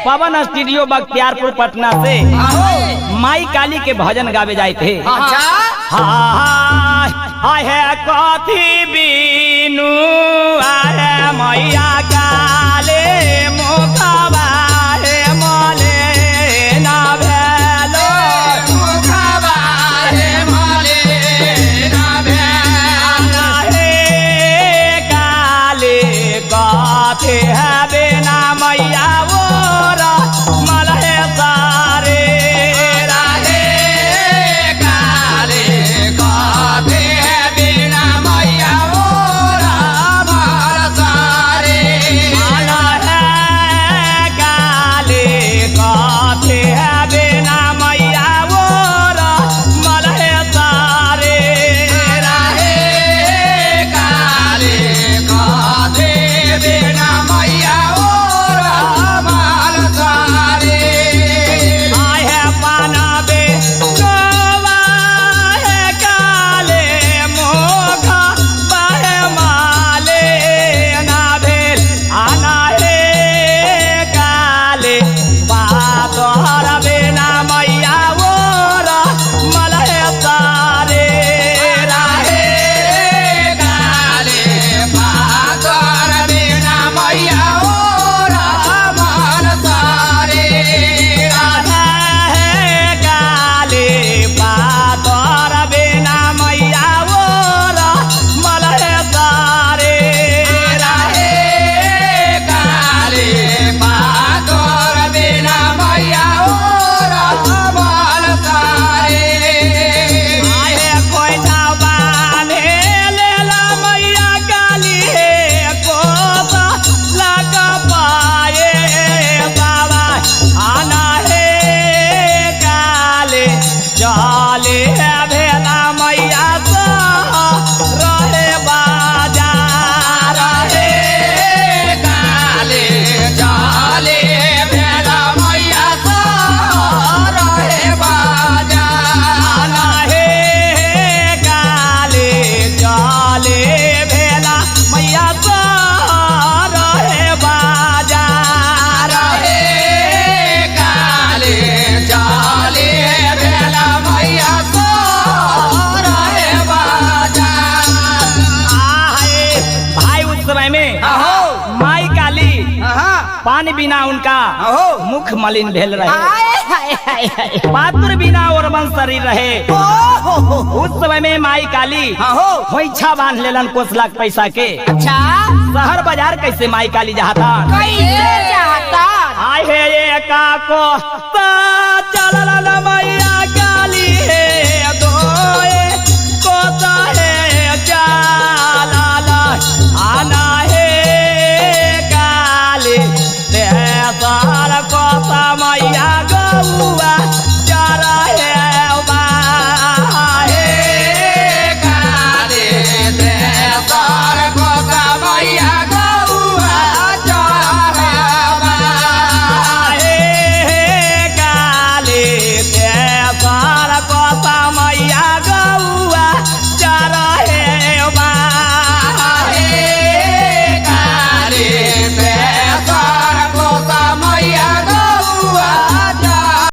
पवन studio Bakhtiyarpur Patna से माई काली के भजन गावे जाए थे। हाय है कथी बीनू आए मैया काले मुखबा है मले ना भेलो मुखबा है मले ना भेलो हे काले कथी है बिना मैया ओरा मलहे सारे राहे काले कथी है बिना मैया ओरा मल सारे माला है काले कथी है बिना मैया ओरा मलहे सारे राहे काले कथी बिना मैया ओरा मल सारे आय है पाना बे गोवा है काले मोखा बहे माले ना भेल आना हे काले बात हर बिना मैया ओरा मलहे सारे राहे काले बात हर बिना मैया ओरा मल सारे राधा है काले बात हर बिना मैया ओरा मलहे सारे राहे काले बात हर बिना मैया ओरा मल सारे आए कोई जावाने लेला मैया काली है कोसा लग पाए बाबा आना है काले चले है भेला मैया सा रहे बाजार रहे काले चले भेला मैया सा रहे बाजार आना है काले चले भेला मैया सा रहे बाजार रहे काले चले भेला मैया सा रहे बाजार आए भाई उस समय में माई काली पानी बिना उनका मुख मलिन भेल रहे पात्र बिना और मन शरीर रहे उस समय में माई काली होइछा बांध लेलन कुछ लाख पैसा के शहर बाजार कैसे माई काली चाहता आए है एका को